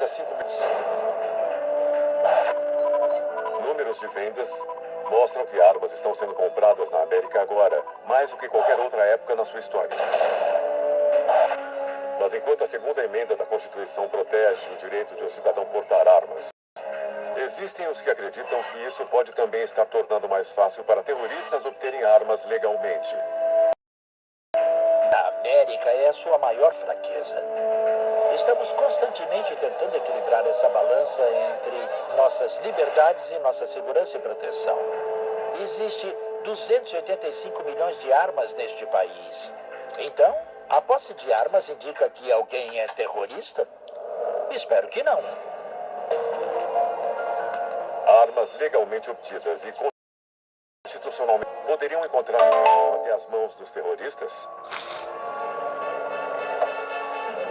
a 5 milhões. Números de vendas mostram que armas estão sendo compradas na América agora, mais do que qualquer outra época na sua história. Mas enquanto a segunda emenda da Constituição protege o direito de um cidadão portar armas, existem os que acreditam que isso pode também estar tornando mais fácil para terroristas obterem armas legalmente. A América é a sua maior fraqueza. Estamos constantemente tentando equilibrar essa balança entre nossas liberdades e nossa segurança e proteção. Existe 285 milhões de armas neste país. Então, a posse de armas indica que alguém é terrorista? Espero que não. Armas legalmente obtidas e constitucionalmente poderiam encontrar até as mãos dos terroristas?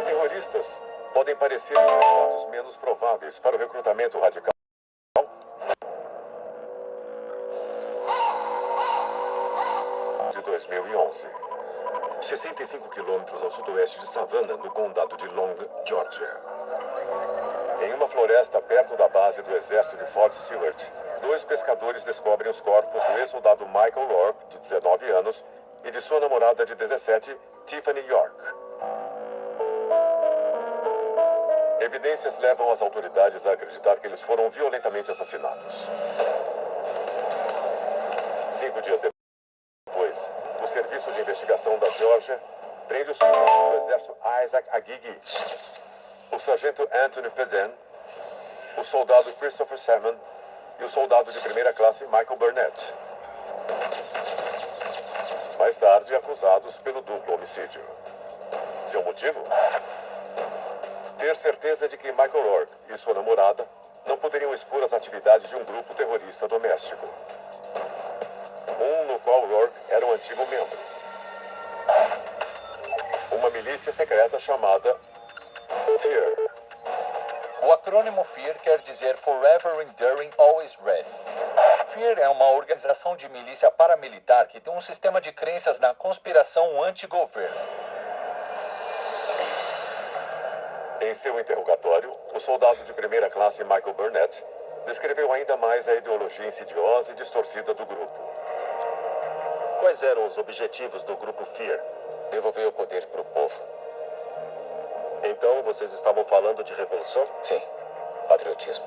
Terroristas podem parecer os candidatos menos prováveis para o recrutamento radical. De 2011. 65 quilômetros ao sudoeste de Savannah, no condado de Long, Georgia. Em uma floresta perto da base do exército de Fort Stewart, 2 pescadores descobrem os corpos do ex-soldado Michael Rourke, de 19 anos, e de sua namorada de 17, Tiffany York. Evidências levam as autoridades a acreditar que eles foram violentamente assassinados. 5 dias depois, o Serviço de Investigação da Geórgia prende o soldado do exército Isaac Agigi, o sargento Anthony Peden, o soldado Christopher Salmon e o soldado de primeira classe Michael Burnett. Mais tarde, acusados pelo duplo homicídio. Seu motivo? Ter certeza de que Michael Rourke e sua namorada não poderiam expor as atividades de um grupo terrorista doméstico. No qual Rourke era um antigo membro. Uma milícia secreta chamada FEAR. O acrônimo FEAR quer dizer Forever Enduring Always Ready. FEAR é uma organização de milícia paramilitar que tem um sistema de crenças na conspiração anti-governo. Em seu interrogatório, o soldado de primeira classe Michael Burnett descreveu ainda mais a ideologia insidiosa e distorcida do grupo. Quais eram os objetivos do grupo FEAR? Devolver o poder para o povo. Então, vocês estavam falando de revolução? Sim, patriotismo.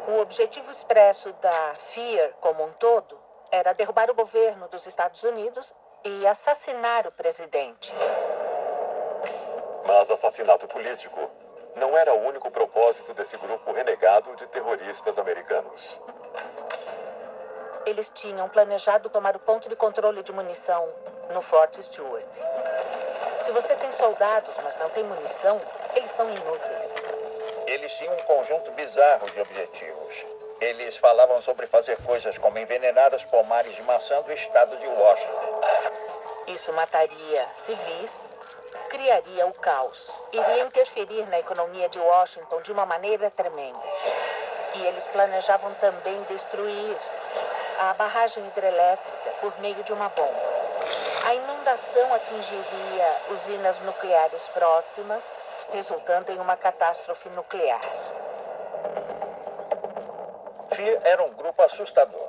O objetivo expresso da FEAR como um todo era derrubar o governo dos Estados Unidos e assassinar o presidente. Mas assassinato político não era o único propósito desse grupo renegado de terroristas americanos. Eles tinham planejado tomar o ponto de controle de munição no Fort Stewart. Se você tem soldados, mas não tem munição, eles são inúteis. Eles tinham um conjunto bizarro de objetivos. Eles falavam sobre fazer coisas como envenenar os pomares de maçã do estado de Washington. Isso mataria civis, criaria o caos, iria interferir na economia de Washington de uma maneira tremenda. E eles planejavam também destruir a barragem hidrelétrica por meio de uma bomba. A inundação atingiria usinas nucleares próximas, resultando em uma catástrofe nuclear. FEAR era um grupo assustador,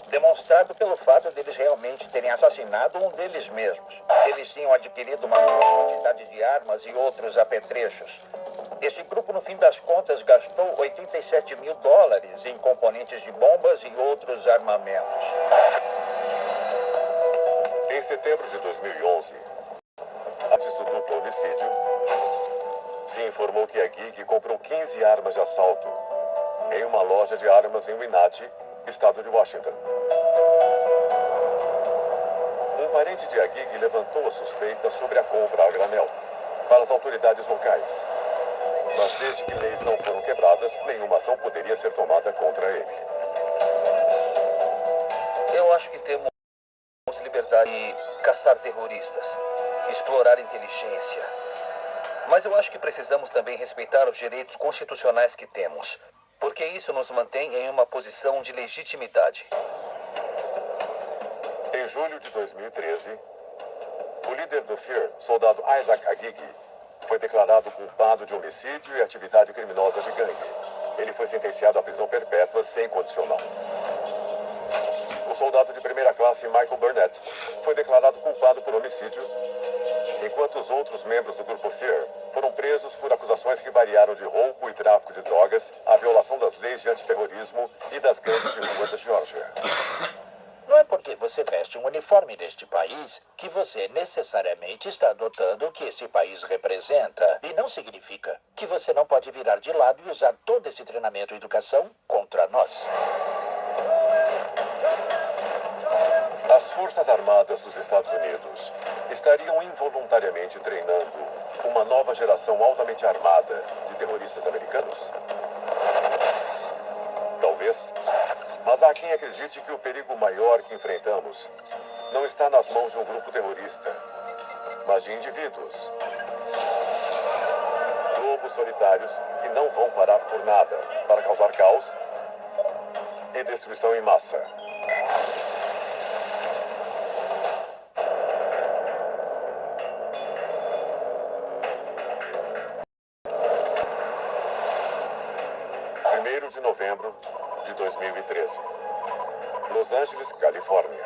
demonstrado pelo fato deles realmente terem assassinado um deles mesmos. Eles tinham adquirido uma quantidade de armas e outros apetrechos. Esse grupo, no fim das contas, gastou $87 mil em componentes de bombas e outros armamentos. Em setembro de 2011, antes do duplo homicídio, se informou que a Gig comprou 15 armas de assalto em uma loja de armas em Wenatchee, estado de Washington. Um parente de Agig levantou a suspeita sobre a compra a granel para as autoridades locais. Mas desde que leis não foram quebradas, nenhuma ação poderia ser tomada contra ele. Eu acho que temos liberdade de caçar terroristas, explorar inteligência. Mas eu acho que precisamos também respeitar os direitos constitucionais que temos, porque isso nos mantém em uma posição de legitimidade. Em julho de 2013, o líder do FEAR, soldado Isaac Agigi, Foi declarado culpado de homicídio e atividade criminosa de gangue. Ele foi sentenciado à prisão perpétua sem condicional. O soldado de primeira classe Michael Burnett foi declarado culpado por homicídio, enquanto os outros membros do grupo FEAR foram presos por acusações que variaram de roubo e tráfico de drogas à violação das leis de antiterrorismo e das gangues de rua da Geórgia. Não é porque você veste um uniforme neste país que você necessariamente está adotando o que esse país representa. E não significa que você não pode virar de lado e usar todo esse treinamento e educação contra nós. As Forças Armadas dos Estados Unidos estariam involuntariamente treinando uma nova geração altamente armada de terroristas americanos? Talvez. Mas há quem acredite que o perigo maior que enfrentamos não está nas mãos de um grupo terrorista, mas de indivíduos. Lobos solitários que não vão parar por nada para causar caos e destruição em massa. De novembro de 2013. Los Angeles, Califórnia.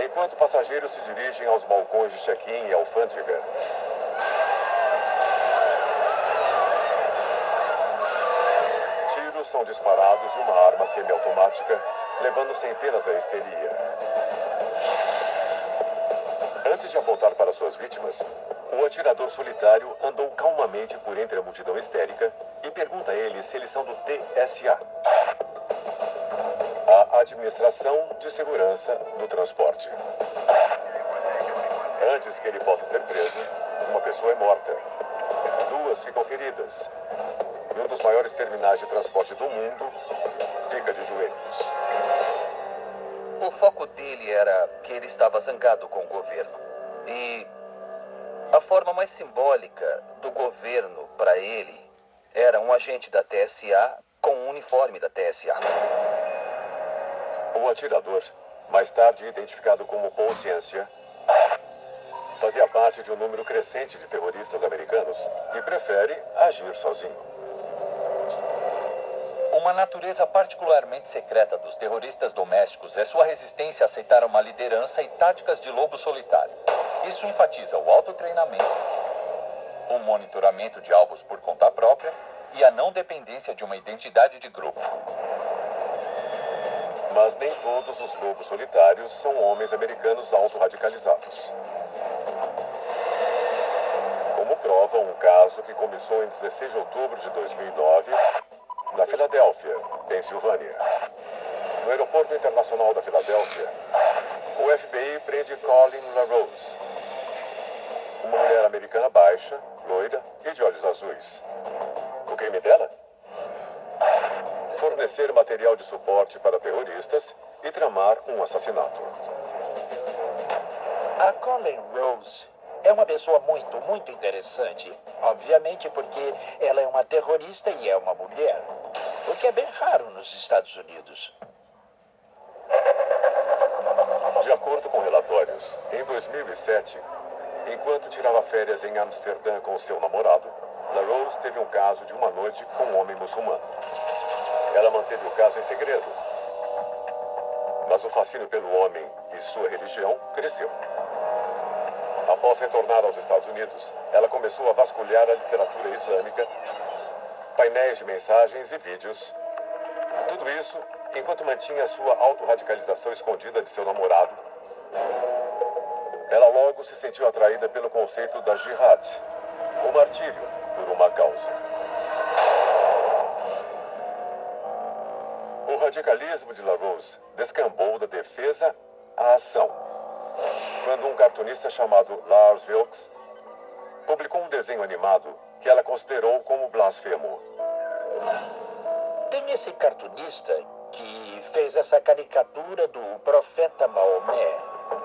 Enquanto passageiros se dirigem aos balcões de check-in e alfândega, tiros são disparados de uma arma semiautomática, levando centenas à histeria. Antes de apontar para suas vítimas, o atirador solitário andou calmamente por entre a multidão histérica e pergunta a eles se eles são do TSA, a Administração de Segurança do Transporte. Antes que ele possa ser preso, uma pessoa é morta. 2 ficam feridas. E um dos maiores terminais de transporte do mundo fica de joelhos. O foco dele era que ele estava zangado com o governo. E a forma mais simbólica do governo para ele era um agente da TSA com um uniforme da TSA. O atirador, mais tarde identificado como Paul Ciência, fazia parte de um número crescente de terroristas americanos que prefere agir sozinho. Uma natureza particularmente secreta dos terroristas domésticos é sua resistência a aceitar uma liderança e táticas de lobo solitário. Isso enfatiza o autotreinamento, o monitoramento de alvos por conta própria e a não dependência de uma identidade de grupo. Mas nem todos os lobos solitários são homens americanos autorradicalizados. Como prova um caso que começou em 16 de outubro de 2009, na Filadélfia, Pensilvânia. No aeroporto internacional da Filadélfia, o FBI prende Colin LaRose, uma mulher americana baixa, loira e de olhos azuis. O crime dela? Fornecer material de suporte para terroristas e tramar um assassinato. A Colin Rose é uma pessoa muito interessante. Obviamente porque ela é uma terrorista e é uma mulher. O que é bem raro nos Estados Unidos. De acordo com relatórios, em 2007, enquanto tirava férias em Amsterdã com seu namorado, LaRose teve um caso de uma noite com um homem muçulmano. Ela manteve o caso em segredo. Mas o fascínio pelo homem e sua religião cresceu. Após retornar aos Estados Unidos, ela começou a vasculhar a literatura islâmica, painéis de mensagens e vídeos. Tudo isso enquanto mantinha sua autorradicalização escondida de seu namorado. Ela logo se sentiu atraída pelo conceito da jihad, o martírio por uma causa. O radicalismo de LaRose descambou da defesa à ação, quando um cartunista chamado Lars Vilks publicou um desenho animado que ela considerou como blasfemo. Tem esse cartunista que fez essa caricatura do profeta Maomé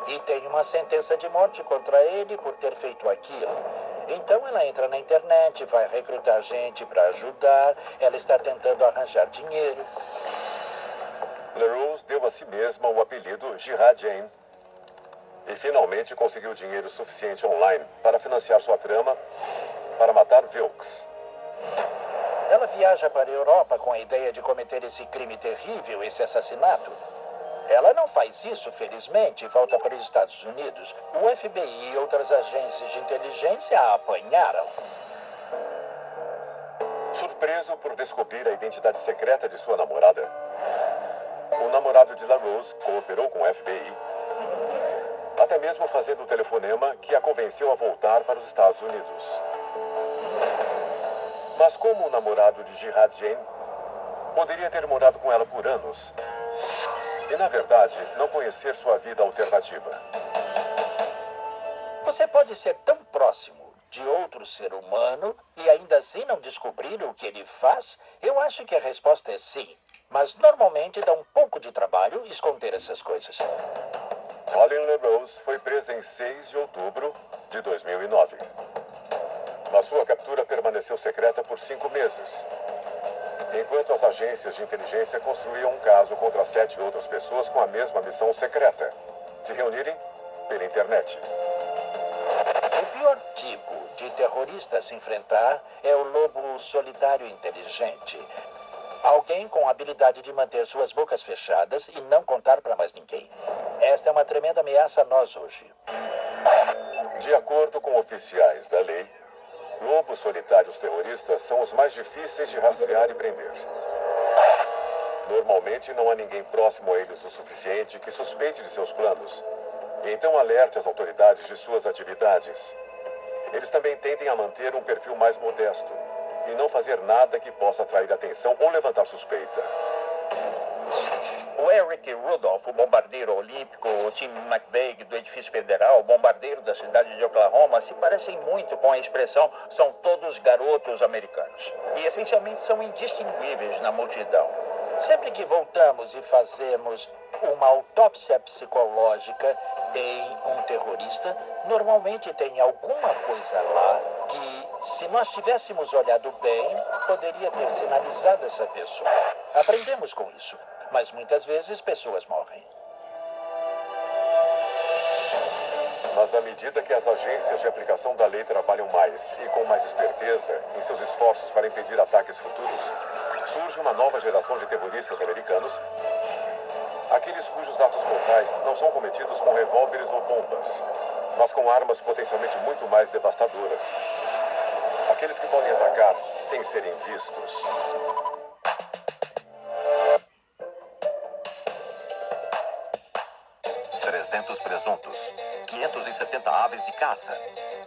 e tem uma sentença de morte contra ele por ter feito aquilo. Então ela entra na internet, vai recrutar gente para ajudar, ela está tentando arranjar dinheiro. LaRose deu a si mesma o apelido Jihad Jane E finalmente conseguiu dinheiro suficiente online para financiar sua trama para matar Wilkes. Ela viaja para a Europa com a ideia de cometer esse crime terrível, esse assassinato. Ela não faz isso, felizmente, e volta para os Estados Unidos. O FBI e outras agências de inteligência a apanharam. Surpreso por descobrir a identidade secreta de sua namorada, o namorado de LaRose cooperou com o FBI, até mesmo fazendo o telefonema que a convenceu a voltar para os Estados Unidos. Mas como o namorado de Jihad Jane poderia ter morado com ela por anos e, na verdade, não conhecer sua vida alternativa? Você pode ser tão próximo de outro ser humano e ainda assim não descobrir o que ele faz? Eu acho que a resposta é sim. Mas normalmente dá um pouco de trabalho esconder essas coisas. Colin LaRose foi presa em 6 de outubro de 2009. Mas sua captura permaneceu secreta por 5 meses, enquanto as agências de inteligência construíam um caso contra 7 outras pessoas com a mesma missão secreta: se reunirem pela internet. O pior tipo de terrorista a se enfrentar é o lobo solitário inteligente. Alguém com a habilidade de manter suas bocas fechadas e não contar para mais ninguém. Esta é uma tremenda ameaça a nós hoje. De acordo com oficiais da lei, lobos solitários terroristas são os mais difíceis de rastrear e prender. Normalmente não há ninguém próximo a eles o suficiente que suspeite de seus planos, e então alerte as autoridades de suas atividades. Eles também tendem a manter um perfil mais modesto e não fazer nada que possa atrair atenção ou levantar suspeita. O Eric Rudolph, o bombardeiro olímpico, o Tim McVeigh do edifício federal, o bombardeiro da cidade de Oklahoma, se parecem muito com a expressão "são todos garotos americanos". E essencialmente são indistinguíveis na multidão. Sempre que voltamos e fazemos uma autópsia psicológica em um terrorista, normalmente tem alguma coisa lá que, se nós tivéssemos olhado bem, poderia ter sinalizado essa pessoa. Aprendemos com isso, mas muitas vezes pessoas morrem. Mas à medida que as agências de aplicação da lei trabalham mais e com mais esperteza em seus esforços para impedir ataques futuros, surge uma nova geração de terroristas americanos, aqueles cujos atos mortais não são cometidos com revólveres ou bombas, mas com armas potencialmente muito mais devastadoras. Aqueles que podem atacar sem serem vistos. Presuntos, 570 aves de caça,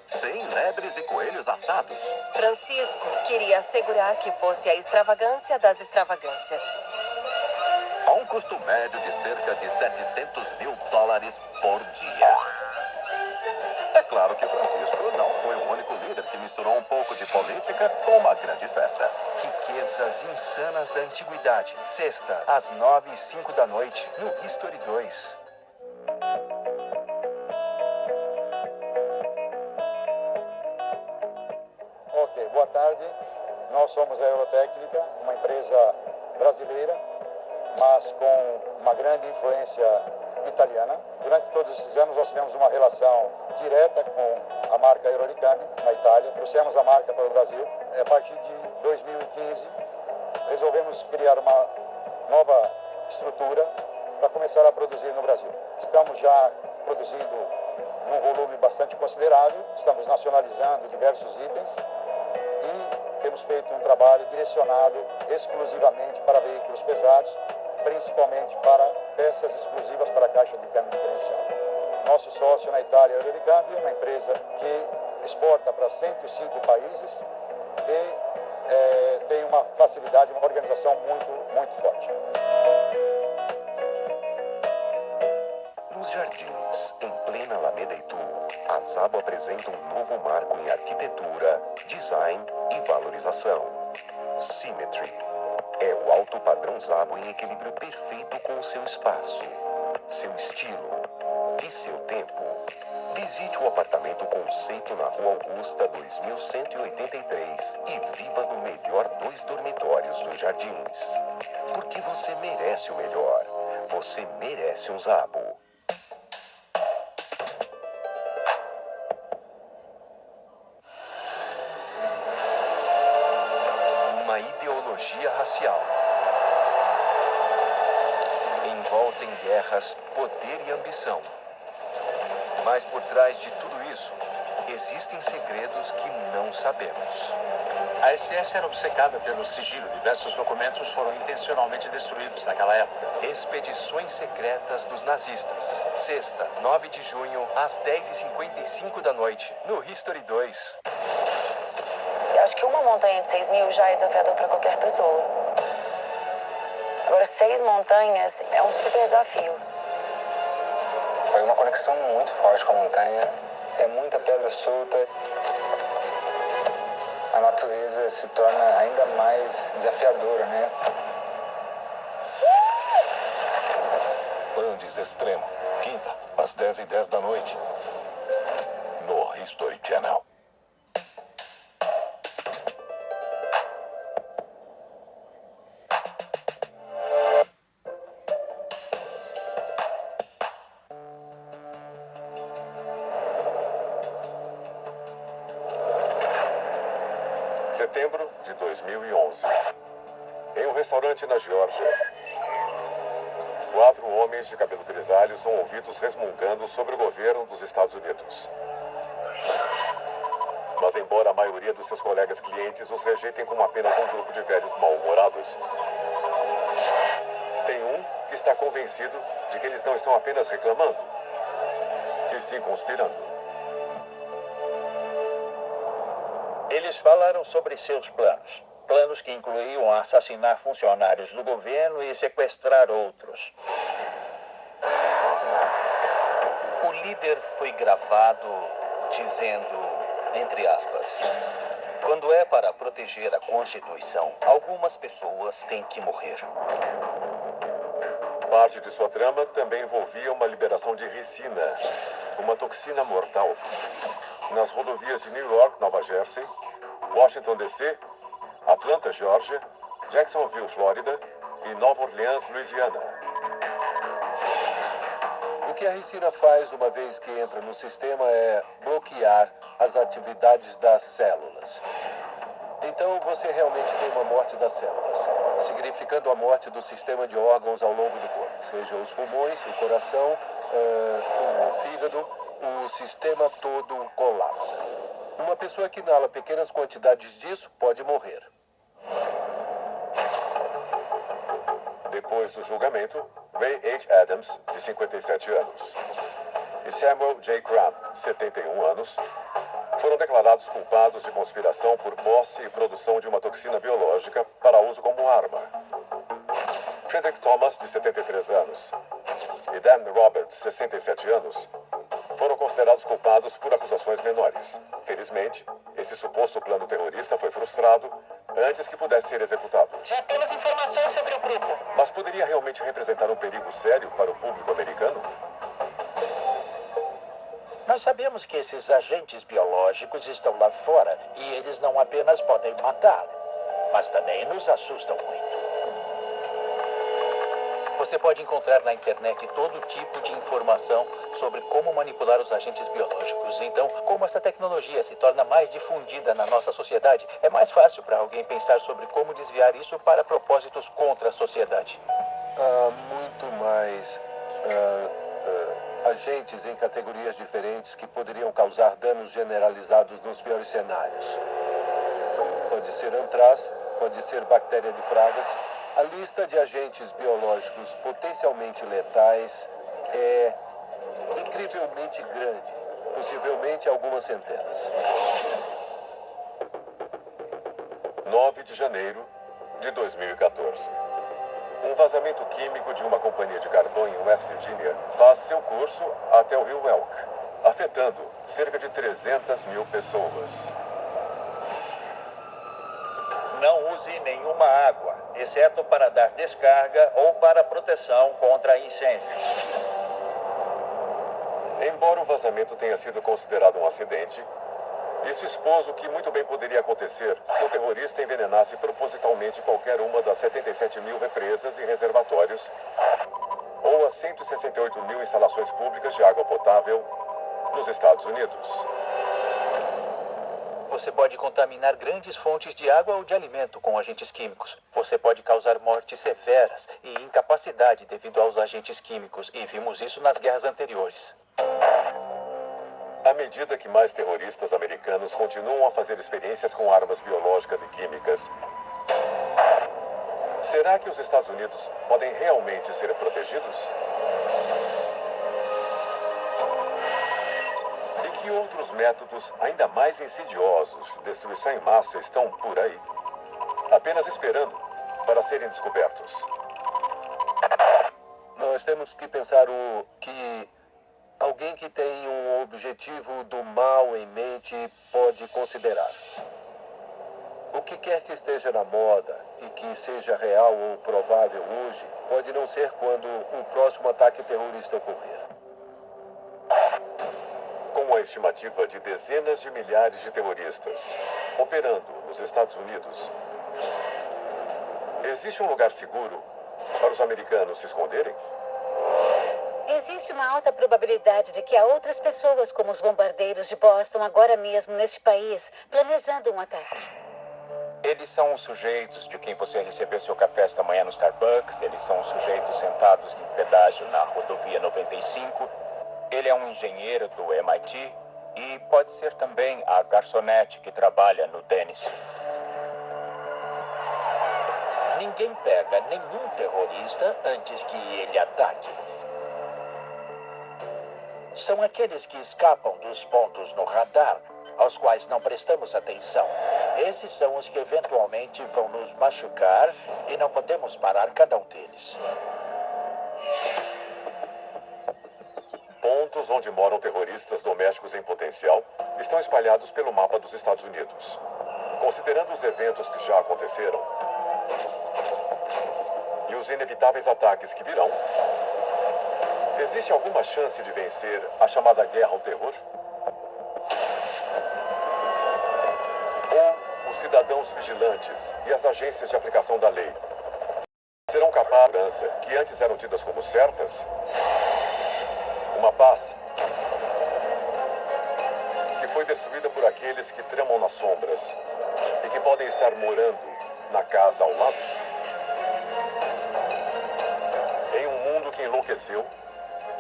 100 lebres e coelhos assados. Francisco queria assegurar que fosse a extravagância das extravagâncias. A um custo médio de cerca de $700 mil por dia. É claro que Francisco não foi o único líder que misturou um pouco de política com uma grande festa. Riquezas insanas da antiguidade. Sexta, às 9h05 da noite, no History 2. Ok, boa tarde. Nós somos a Eurotécnica, uma empresa brasileira, mas com uma grande influência italiana. Durante todos esses anos nós tivemos uma relação direta com a marca Euroricami na Itália. Trouxemos a marca para o Brasil. A partir de 2015 resolvemos criar uma nova estrutura para começar a produzir no Brasil. Estamos já produzindo num volume bastante considerável, estamos nacionalizando diversos itens e temos feito um trabalho direcionado exclusivamente para veículos pesados, principalmente para peças exclusivas para a caixa de câmbio diferencial. Nosso sócio na Itália, a Euroricambio, é uma empresa que exporta para 105 países e tem uma facilidade, uma organização muito forte. Nos Jardins, em plena Alameda Itu, a Zabo apresenta um novo marco em arquitetura, design e valorização. Symmetry é o alto padrão Zabo em equilíbrio perfeito com o seu espaço, seu estilo e seu tempo. Visite o apartamento conceito na Rua Augusta 2183 e viva no melhor 2 dormitórios dos Jardins. Porque você merece o melhor. Você merece um Zabo. ideologia racial. Envolta em guerras, poder e ambição. Mas por trás de tudo isso, existem segredos que não sabemos. A SS era obcecada pelo sigilo. Diversos documentos foram intencionalmente destruídos naquela época. Expedições secretas dos nazistas. Sexta, 9 de junho, às 10h55 da noite, no History 2. Eu acho que uma montanha de 6.000 já é desafiador para qualquer pessoa. Agora, 6 montanhas é um super desafio. Foi uma conexão muito forte com a montanha. É muita pedra solta. A natureza se torna ainda mais desafiadora, né? Andes Extremo, quinta, às 10h10 da noite, no History Channel. Setembro de 2011. Em um restaurante na Geórgia, 4 homens de cabelo grisalho são ouvidos resmungando sobre o governo dos Estados Unidos. Mas embora a maioria dos seus colegas clientes os rejeitem como apenas um grupo de velhos mal-humorados, tem um que está convencido de que eles não estão apenas reclamando, e sim conspirando. Eles falaram sobre seus planos. Planos que incluíam assassinar funcionários do governo e sequestrar outros. O líder foi gravado dizendo, entre aspas, quando é para proteger a Constituição, algumas pessoas têm que morrer. Parte de sua trama também envolvia uma liberação de ricina, uma toxina mortal, nas rodovias de New York, Nova Jersey, Washington, D.C., Atlanta, Geórgia, Jacksonville, Flórida e Nova Orleans, Louisiana. O que a ricina faz uma vez que entra no sistema é bloquear as atividades das células. Então você realmente tem uma morte das células, significando a morte do sistema de órgãos ao longo do corpo, seja os pulmões, o coração, o fígado, o sistema todo colapsa. Uma pessoa que inala pequenas quantidades disso pode morrer. Depois do julgamento, Ray H. Adams, de 57 anos, e Samuel J. Cram, 71 anos, foram declarados culpados de conspiração por posse e produção de uma toxina biológica para uso como arma. Frederick Thomas, de 73 anos, e Dan Roberts, 67 anos, foram considerados culpados por acusações menores. Felizmente, esse suposto plano terrorista foi frustrado antes que pudesse ser executado. Já temos informações sobre o grupo. Mas poderia realmente representar um perigo sério para o público americano? Nós sabemos que esses agentes biológicos estão lá fora e eles não apenas podem matar, mas também nos assustam muito. Você pode encontrar na internet todo tipo de informação sobre como manipular os agentes biológicos. Então, como essa tecnologia se torna mais difundida na nossa sociedade, é mais fácil para alguém pensar sobre como desviar isso para propósitos contra a sociedade. Há muito mais agentes em categorias diferentes que poderiam causar danos generalizados nos piores cenários. Pode ser antraz, pode ser bactéria de pragas. A lista de agentes biológicos potencialmente letais é incrivelmente grande, possivelmente algumas centenas. 9 de janeiro de 2014. Um vazamento químico de uma companhia de carvão em West Virginia faz seu curso até o rio Elk, afetando cerca de 300 mil pessoas. Não use nenhuma água, exceto para dar descarga ou para proteção contra incêndios. Embora o vazamento tenha sido considerado um acidente, isso expôs o que muito bem poderia acontecer se o terrorista envenenasse propositalmente qualquer uma das 77 mil represas e reservatórios ou as 168 mil instalações públicas de água potável nos Estados Unidos. Você pode contaminar grandes fontes de água ou de alimento com agentes químicos. Você pode causar mortes severas e incapacidade devido aos agentes químicos, e vimos isso nas guerras anteriores. À medida que mais terroristas americanos continuam a fazer experiências com armas biológicas e químicas, será que os Estados Unidos podem realmente ser protegidos? E que outros métodos ainda mais insidiosos de destruição em massa estão por aí, apenas esperando para serem descobertos? Nós temos que pensar que alguém que tem um objetivo do mal em mente pode considerar. O que quer que esteja na moda e que seja real ou provável hoje, pode não ser quando o próximo ataque terrorista ocorrer. Com a estimativa de dezenas de milhares de terroristas operando nos Estados Unidos, existe um lugar seguro para os americanos se esconderem? Existe uma alta probabilidade de que há outras pessoas como os bombardeiros de Boston agora mesmo neste país, planejando um ataque. Eles são os sujeitos de quem você recebeu seu café esta manhã no Starbucks. Eles são os sujeitos sentados no pedágio na rodovia 95. Ele é um engenheiro do MIT e pode ser também a garçonete que trabalha no Dennis. Ninguém pega nenhum terrorista antes que ele ataque. São aqueles que escapam dos pontos no radar, aos quais não prestamos atenção. Esses são os que eventualmente vão nos machucar e não podemos parar cada um deles. Pontos onde moram terroristas domésticos em potencial estão espalhados pelo mapa dos Estados Unidos. Considerando os eventos que já aconteceram e os inevitáveis ataques que virão, existe alguma chance de vencer a chamada guerra ao terror? Ou os cidadãos vigilantes e as agências de aplicação da lei serão capazes de segurança que antes eram tidas como certas? Uma paz que foi destruída por aqueles que tramam nas sombras e que podem estar morando na casa ao lado? Em um mundo que enlouqueceu,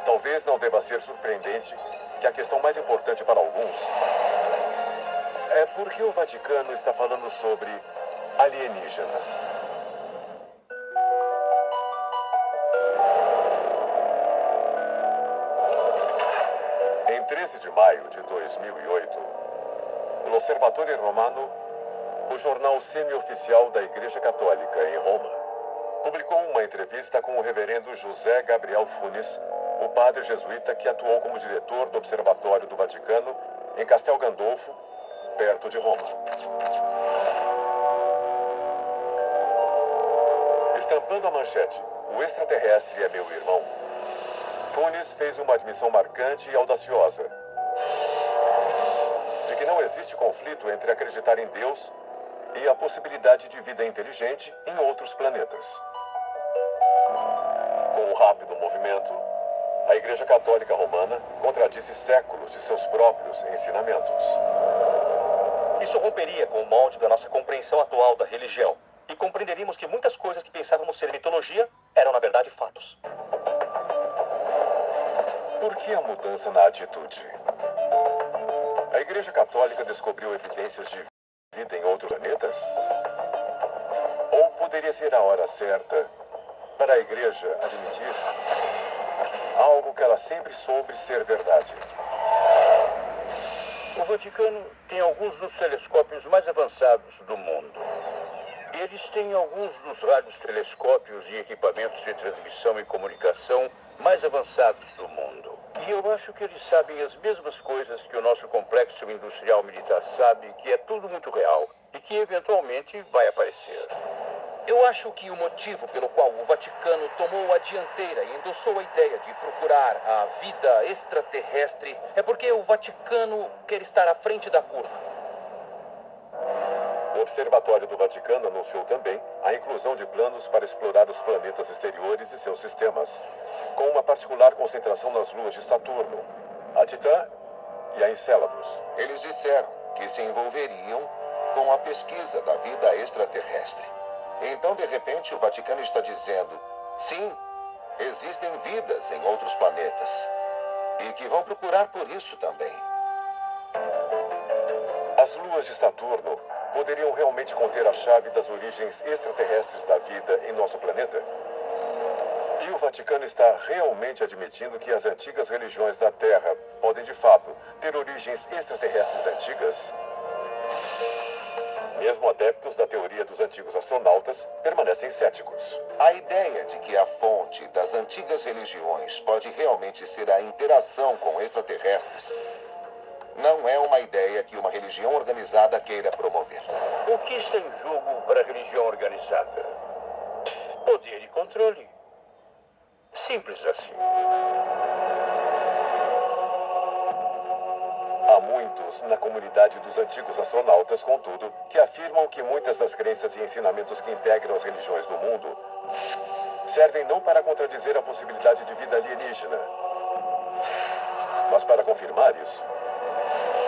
talvez não deva ser surpreendente que a questão mais importante para alguns é por que o Vaticano está falando sobre alienígenas. Em 13 de maio de 2008, no Osservatore Romano, o jornal semi-oficial da Igreja Católica em Roma, publicou uma entrevista com o reverendo José Gabriel Funes, o padre jesuíta que atuou como diretor do Observatório do Vaticano em Castel Gandolfo, perto de Roma. Estampando a manchete, "O extraterrestre é meu irmão", Funes fez uma admissão marcante e audaciosa de que não existe conflito entre acreditar em Deus e a possibilidade de vida inteligente em outros planetas. Com um rápido movimento, a Igreja Católica Romana contradisse séculos de seus próprios ensinamentos. Isso romperia com o molde da nossa compreensão atual da religião. E compreenderíamos que muitas coisas que pensávamos ser mitologia eram, na verdade, fatos. Por que a mudança na atitude? A Igreja Católica descobriu evidências de vida em outros planetas? Ou poderia ser a hora certa para a Igreja admitir algo que ela sempre soube ser verdade? O Vaticano tem alguns dos telescópios mais avançados do mundo. Eles têm alguns dos radiotelescópios e equipamentos de transmissão e comunicação mais avançados do mundo. E eu acho que eles sabem as mesmas coisas que o nosso complexo industrial militar sabe, que é tudo muito real e que eventualmente vai aparecer. Eu acho que o motivo pelo qual o Vaticano tomou a dianteira e endossou a ideia de procurar a vida extraterrestre é porque o Vaticano quer estar à frente da curva. O Observatório do Vaticano anunciou também a inclusão de planos para explorar os planetas exteriores e seus sistemas, com uma particular concentração nas luas de Saturno, a Titã e a Encéladus. Eles disseram, que se envolveriam com a pesquisa da vida extraterrestre. Então, de repente, o Vaticano está dizendo: sim, existem vidas em outros planetas e que vão procurar por isso também. As luas de Saturno poderiam realmente conter a chave das origens extraterrestres da vida em nosso planeta? E o Vaticano está realmente admitindo que as antigas religiões da Terra podem, de fato, ter origens extraterrestres antigas? Mesmo adeptos da teoria dos antigos astronautas permanecem céticos. A ideia de que a fonte das antigas religiões pode realmente ser a interação com extraterrestres não é uma ideia que uma religião organizada queira promover. O que está em jogo para a religião organizada? Poder e controle. Simples assim. Há muitos na comunidade dos antigos astronautas, contudo, que afirmam que muitas das crenças e ensinamentos que integram as religiões do mundo servem não para contradizer a possibilidade de vida alienígena, mas para confirmar isso.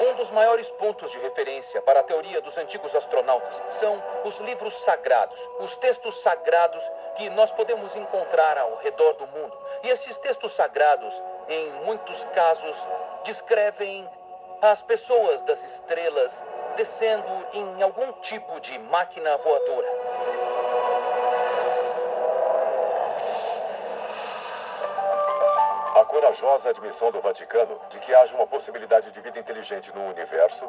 Um dos maiores pontos de referência para a teoria dos antigos astronautas são os livros sagrados, os textos sagrados que nós podemos encontrar ao redor do mundo. E esses textos sagrados, em muitos casos, descrevem as pessoas das estrelas descendo em algum tipo de máquina voadora. A corajosa admissão do Vaticano de que haja uma possibilidade de vida inteligente no universo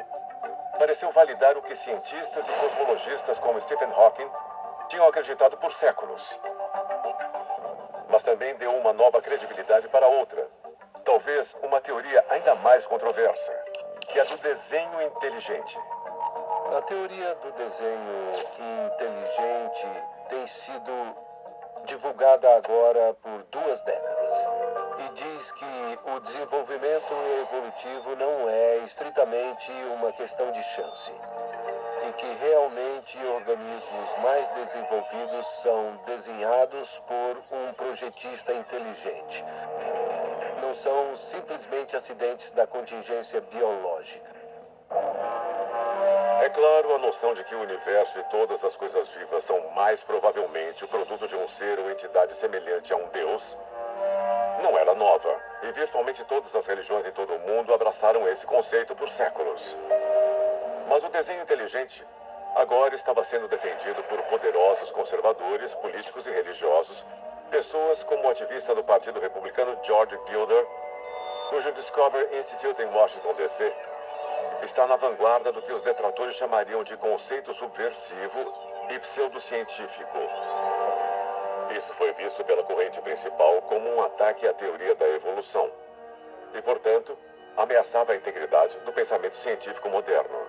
pareceu validar o que cientistas e cosmologistas como Stephen Hawking tinham acreditado por séculos. Mas também deu uma nova credibilidade para outra, talvez uma teoria ainda mais controversa, que é a do desenho inteligente. A teoria do desenho inteligente tem sido divulgada agora por 2 décadas e diz que o desenvolvimento evolutivo não é estritamente uma questão de chance e que realmente organismos mais desenvolvidos são desenhados por um projetista inteligente. Não são simplesmente acidentes da contingência biológica. É claro, a noção de que o universo e todas as coisas vivas são mais provavelmente o produto de um ser ou entidade semelhante a um deus não era nova, e virtualmente todas as religiões em todo o mundo abraçaram esse conceito por séculos. Mas o desenho inteligente agora estava sendo defendido por poderosos conservadores, políticos e religiosos, pessoas como o ativista do Partido Republicano George Gilder, cujo Discovery Institute em Washington, D.C., está na vanguarda do que os detratores chamariam de conceito subversivo e pseudocientífico. Isso foi visto pela corrente principal como um ataque à teoria da evolução e, portanto, ameaçava a integridade do pensamento científico moderno.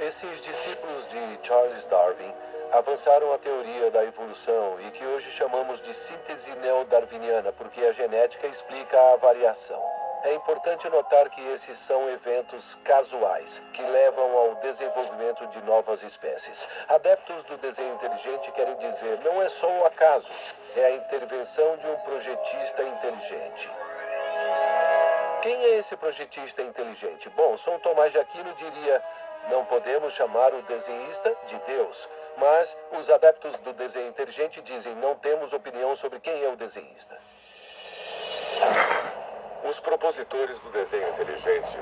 Esses discípulos de Charles Darwin avançaram a teoria da evolução e que hoje chamamos de síntese neodarwiniana, porque a genética explica a variação. É importante notar que esses são eventos casuais, que levam ao desenvolvimento de novas espécies. Adeptos do desenho inteligente querem dizer, não é só o acaso, é a intervenção de um projetista inteligente. Quem é esse projetista inteligente? Bom, São Tomás de Aquino diria, não podemos chamar o desenhista de Deus, mas os adeptos do desenho inteligente dizem, não temos opinião sobre quem é o desenhista. Os propositores do desenho inteligente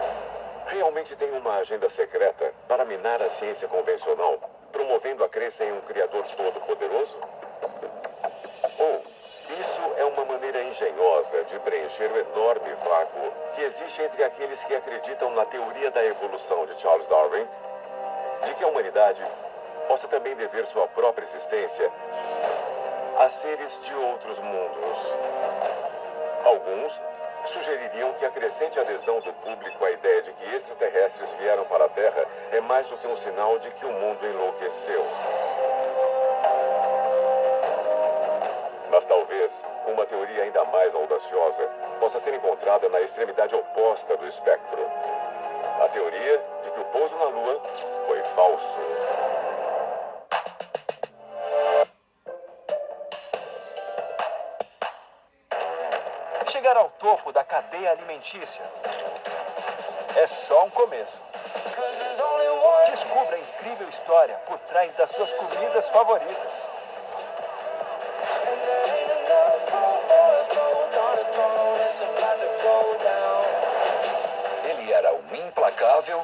realmente têm uma agenda secreta para minar a ciência convencional, promovendo a crença em um Criador todo-poderoso? Ou isso é uma maneira engenhosa de preencher o enorme vácuo que existe entre aqueles que acreditam na teoria da evolução de Charles Darwin, de que a humanidade possa também dever sua própria existência a seres de outros mundos? Alguns sugeririam que a crescente adesão do público à ideia de que extraterrestres vieram para a Terra é mais do que um sinal de que o mundo enlouqueceu. Mas talvez uma teoria ainda mais audaciosa possa ser encontrada na extremidade oposta do espectro. A teoria de que o pouso na Lua foi falso. Chegar ao topo da cadeia alimentícia é só um começo. Descubra a incrível história por trás das suas comidas favoritas. Ele era um implacável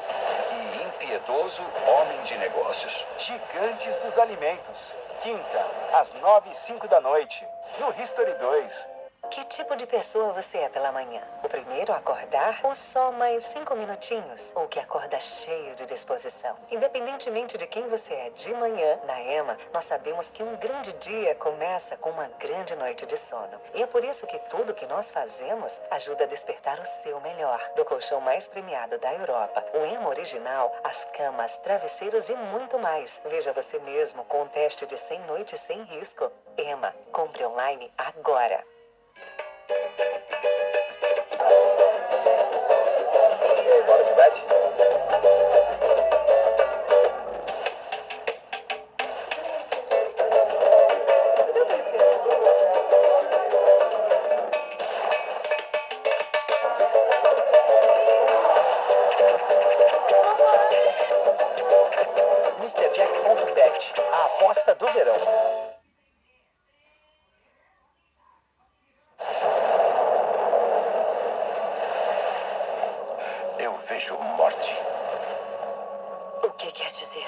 e impiedoso homem de negócios. Gigantes dos Alimentos. Quinta, às 9h05 da noite, no History 2. Que tipo de pessoa você é pela manhã? O primeiro a acordar ou só mais 5 minutinhos? Ou que acorda cheio de disposição? Independentemente de quem você é de manhã, na EMA, nós sabemos que um grande dia começa com uma grande noite de sono. E é por isso que tudo que nós fazemos ajuda a despertar o seu melhor. Do colchão mais premiado da Europa, o EMA original, as camas, travesseiros e muito mais. Veja você mesmo com um teste de 100 noites sem risco. EMA, compre online agora. E aí, bora de bet? MrJack.bet, a aposta do verão. Eu vejo morte. O que quer dizer?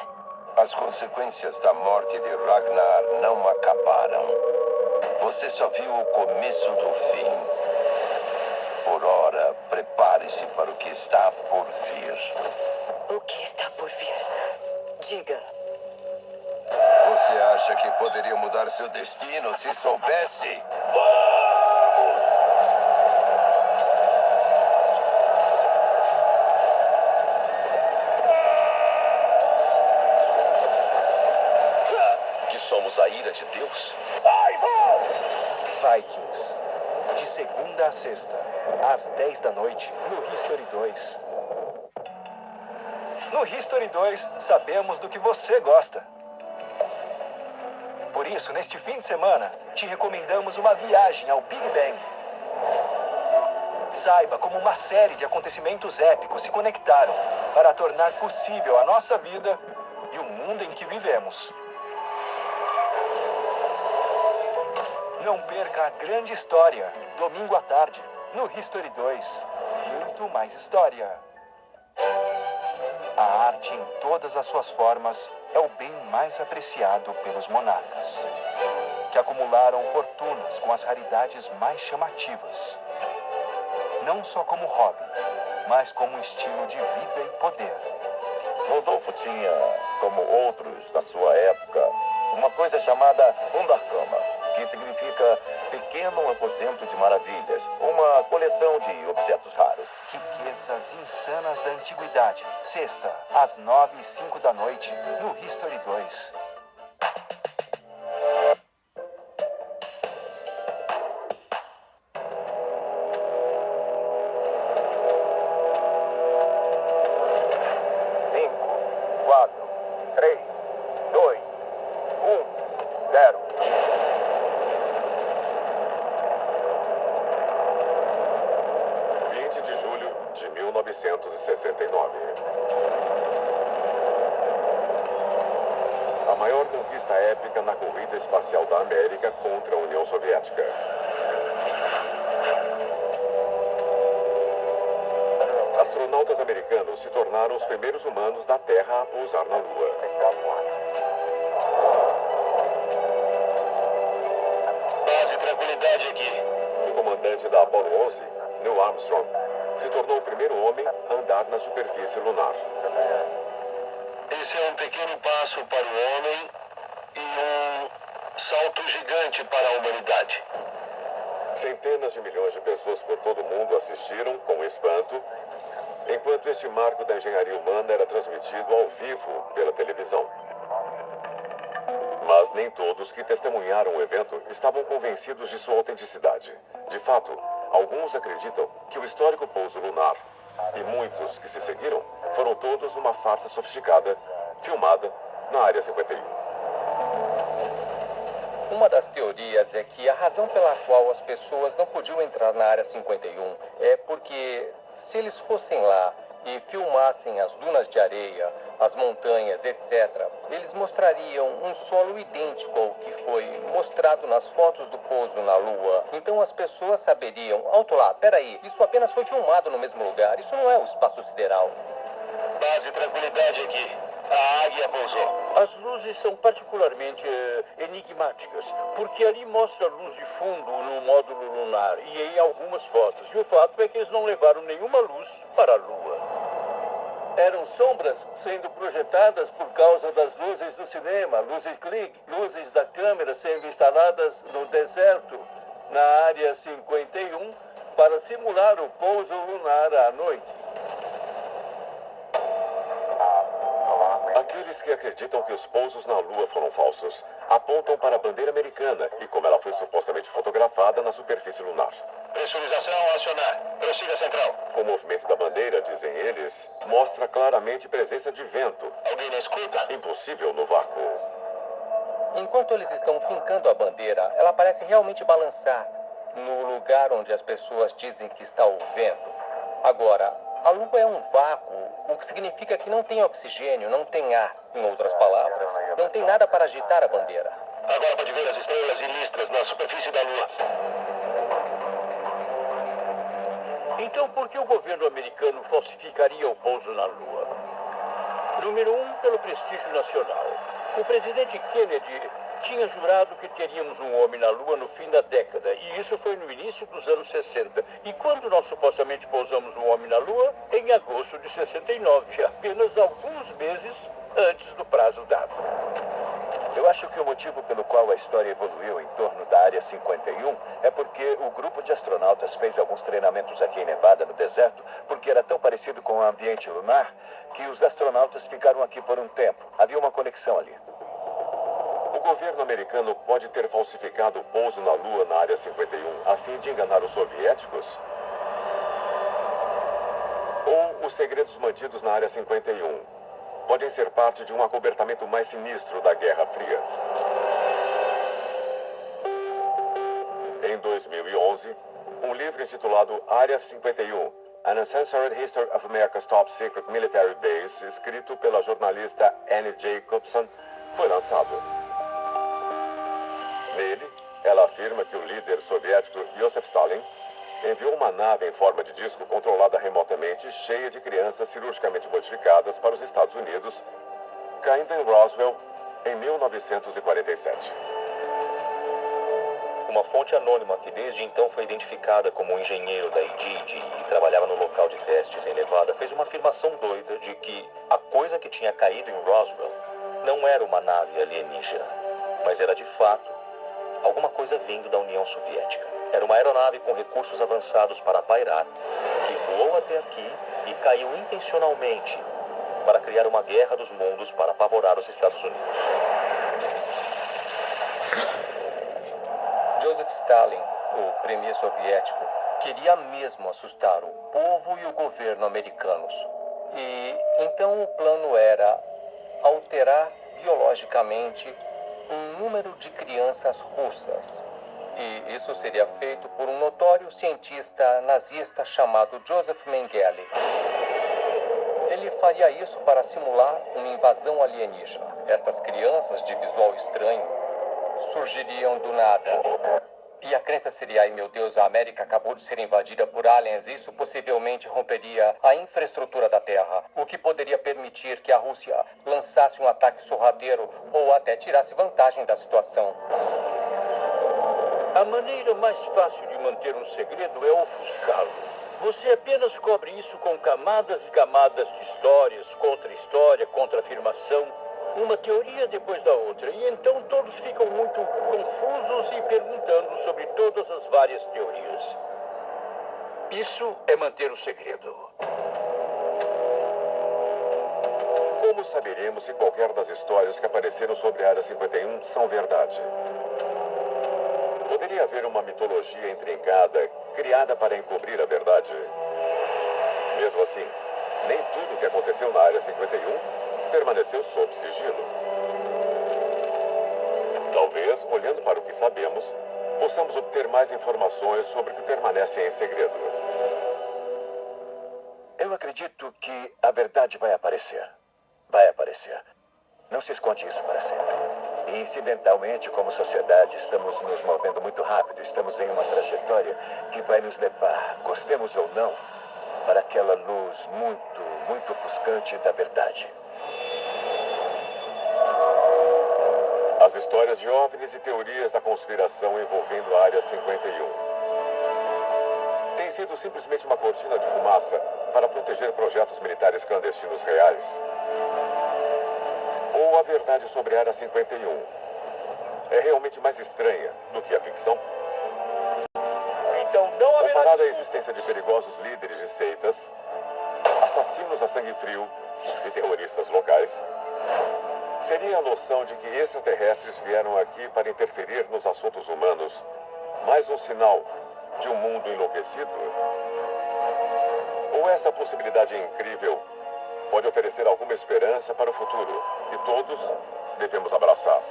As consequências da morte de Ragnar não acabaram. Você só viu o começo do fim. Por ora, prepare-se para o que está por vir. O que está por vir? Diga. Você acha que poderia mudar seu destino se soubesse? Que somos a ira de Deus? Vikings. De segunda a sexta, às 10 da noite, no History 2. No History 2, sabemos do que você gosta. Por isso, neste fim de semana, te recomendamos uma viagem ao Big Bang. Saiba como uma série de acontecimentos épicos se conectaram para tornar possível a nossa vida e o mundo em que vivemos. Não perca a grande história, domingo à tarde, no History 2. Muito mais história. A arte em todas as suas formas é o bem mais apreciado pelos monarcas, que acumularam fortunas com as raridades mais chamativas. Não só como hobby, mas como estilo de vida e poder. Rodolfo tinha, como outros da sua época, uma coisa chamada Wunderkammer, que significa pequeno aposento de maravilhas, uma coleção de objetos raros. Riquezas insanas da antiguidade. Sexta, às 9h05 da noite, no History 2. A maior conquista épica na corrida espacial da América contra a União Soviética. Astronautas americanos se tornaram os primeiros humanos da Terra a pousar na Lua. Paz e tranquilidade aqui. O comandante da Apollo 11, Neil Armstrong, se tornou o primeiro homem a andar na superfície lunar. Esse é um pequeno passo para o homem e um salto gigante para a humanidade. Centenas de milhões de pessoas por todo o mundo assistiram com espanto, enquanto este marco da engenharia humana era transmitido ao vivo pela televisão. Mas nem todos que testemunharam o evento estavam convencidos de sua autenticidade. De fato, alguns acreditam que o histórico pouso lunar e muitos que se seguiram foram todos uma farsa sofisticada, filmada na Área 51. Uma das teorias é que a razão pela qual as pessoas não podiam entrar na Área 51 é porque, se eles fossem lá, e filmassem as dunas de areia, as montanhas, etc., eles mostrariam um solo idêntico ao que foi mostrado nas fotos do pouso na Lua. Então as pessoas saberiam, alto lá, peraí, isso apenas foi filmado no mesmo lugar, isso não é o espaço sideral. Base, tranquilidade aqui. A águia pousou. As luzes são particularmente enigmáticas, porque ali mostra luz de fundo no módulo lunar e em algumas fotos. E o fato é que eles não levaram nenhuma luz para a Lua. Eram sombras sendo projetadas por causa das luzes do cinema, luzes clique, luzes da câmera sendo instaladas no deserto, na área 51, para simular o pouso lunar à noite. Aqueles que acreditam que os pousos na Lua foram falsos apontam para a bandeira americana e como ela foi supostamente fotografada na superfície lunar. Pressurização acionar. Prossiga central. O movimento da bandeira, dizem eles, mostra claramente presença de vento. Alguém na escuta? Impossível no vácuo. Enquanto eles estão fincando a bandeira, ela parece realmente balançar no lugar onde as pessoas dizem que está o vento. Agora, a Lua é um vácuo, o que significa que não tem oxigênio, não tem ar. Em outras palavras, não tem nada para agitar a bandeira. Agora pode ver as estrelas e listras na superfície da Lua. Então, por que o governo americano falsificaria o pouso na Lua? Número 1, pelo prestígio nacional. O presidente Kennedy tinha jurado que teríamos um homem na Lua no fim da década, e isso foi no início dos anos 60. E quando nós supostamente pousamos um homem na Lua? Em agosto de 69, apenas alguns meses antes do prazo dado. Eu acho que o motivo pelo qual a história evoluiu em torno da Área 51 é porque o grupo de astronautas fez alguns treinamentos aqui em Nevada, no deserto, porque era tão parecido com o ambiente lunar que os astronautas ficaram aqui por um tempo. Havia uma conexão ali. O governo americano pode ter falsificado o pouso na Lua na Área 51 a fim de enganar os soviéticos? Ou os segredos mantidos na Área 51 podem ser parte de um acobertamento mais sinistro da Guerra Fria? Em 2011, um livro intitulado Área 51, An Uncensored History of America's Top Secret Military Base, escrito pela jornalista Annie Jacobson, foi lançado. Nele, ela afirma que o líder soviético Joseph Stalin enviou uma nave em forma de disco controlada remotamente, cheia de crianças cirurgicamente modificadas para os Estados Unidos, caindo em Roswell em 1947. Uma fonte anônima que desde então foi identificada como um engenheiro da IDID e trabalhava no local de testes em Nevada, fez uma afirmação doida de que a coisa que tinha caído em Roswell não era uma nave alienígena, mas era de fato alguma coisa vindo da União Soviética. Era uma aeronave com recursos avançados para pairar, que voou até aqui e caiu intencionalmente para criar uma guerra dos mundos para apavorar os Estados Unidos. Joseph Stalin, o premier soviético, queria mesmo assustar o povo e o governo americanos. E então o plano era alterar biologicamente um número de crianças russas. E isso seria feito por um notório cientista nazista chamado Joseph Mengele. Ele faria isso para simular uma invasão alienígena. Estas crianças de visual estranho surgiriam do nada. E a crença seria, ai meu Deus, a América acabou de ser invadida por aliens. Isso possivelmente romperia a infraestrutura da Terra, o que poderia permitir que a Rússia lançasse um ataque sorrateiro ou até tirasse vantagem da situação. A maneira mais fácil de manter um segredo é ofuscá-lo. Você apenas cobre isso com camadas e camadas de histórias, contra-história, contra-afirmação, uma teoria depois da outra. E então todos ficam muito confusos e perguntando sobre todas as várias teorias. Isso é manter o segredo. Como saberemos se qualquer das histórias que apareceram sobre a Área 51 são verdade? Poderia haver uma mitologia intrincada, criada para encobrir a verdade. Mesmo assim, nem tudo o que aconteceu na Área 51 permaneceu sob sigilo. Talvez, olhando para o que sabemos, possamos obter mais informações sobre o que permanece em segredo. Eu Eu acredito que a verdade vai aparecer. Vai aparecer. Não se esconde isso para sempre. E, incidentalmente, como sociedade, estamos nos movendo muito rápido. Estamos em uma trajetória que vai nos levar, gostemos ou não, para aquela luz muito, muito ofuscante da verdade. As histórias de OVNIs e teorias da conspiração envolvendo a Área 51. Tem sido simplesmente uma cortina de fumaça para proteger projetos militares clandestinos reais. Ou a verdade sobre a Área 51 é realmente mais estranha do que a ficção? Então não haverá... Comparada à existência de perigosos líderes de seitas, assassinos a sangue frio e terroristas locais, seria a noção de que extraterrestres vieram aqui para interferir nos assuntos humanos mais um sinal de um mundo enlouquecido? Ou essa possibilidade incrível pode oferecer alguma esperança para o futuro que todos devemos abraçar?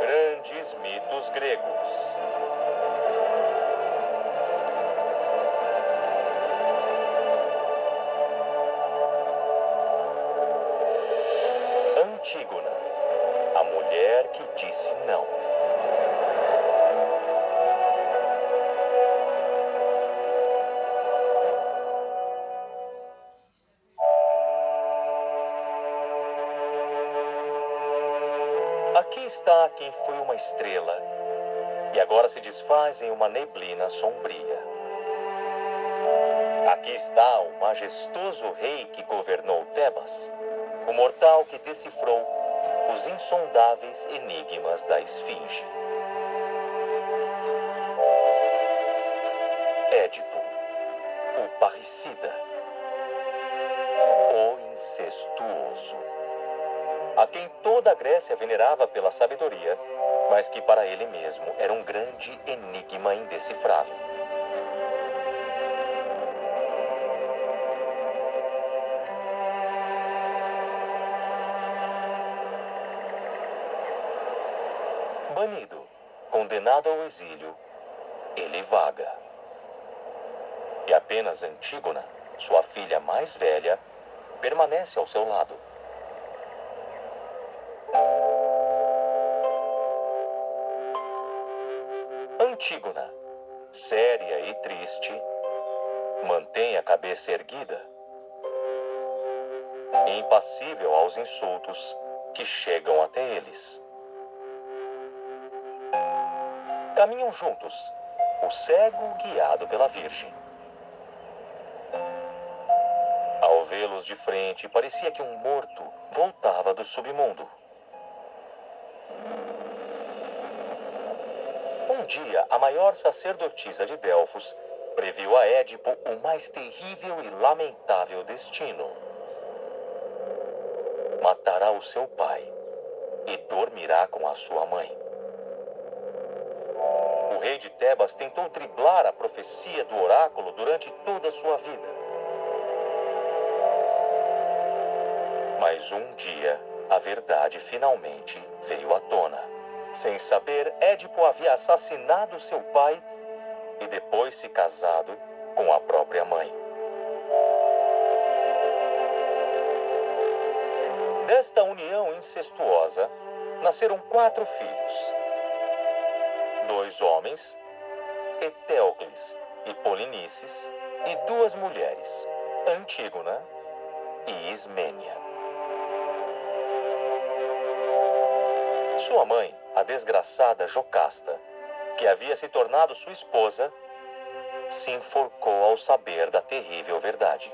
Grandes mitos gregos. Antígona, a mulher que disse não. Aqui está quem foi uma estrela e agora se desfaz em uma neblina sombria. Aqui está o majestoso rei que governou Tebas, o mortal que decifrou os insondáveis enigmas da Esfinge. Édipo, o parricida, o incestuoso, a quem toda a Grécia venerava pela sabedoria, mas que para ele mesmo era um grande enigma indecifrável. Banido, condenado ao exílio, ele vaga. E apenas Antígona, sua filha mais velha, permanece ao seu lado. Antígona, séria e triste, mantém a cabeça erguida, impassível aos insultos que chegam até eles. Caminham juntos, o cego guiado pela Virgem. Ao vê-los de frente, parecia que um morto voltava do submundo. Um dia, a maior sacerdotisa de Delfos previu a Édipo o mais terrível e lamentável destino. Matará o seu pai e dormirá com a sua mãe. O rei de Tebas tentou driblar a profecia do oráculo durante toda a sua vida. Mas um dia, a verdade finalmente veio à tona. Sem saber, Édipo havia assassinado seu pai e depois se casado com a própria mãe. Desta união incestuosa, nasceram 4 filhos. 2 homens, Etéocles e Polinices, e 2 mulheres, Antígona e Ismênia. Sua mãe, a desgraçada Jocasta, que havia se tornado sua esposa, se enforcou ao saber da terrível verdade.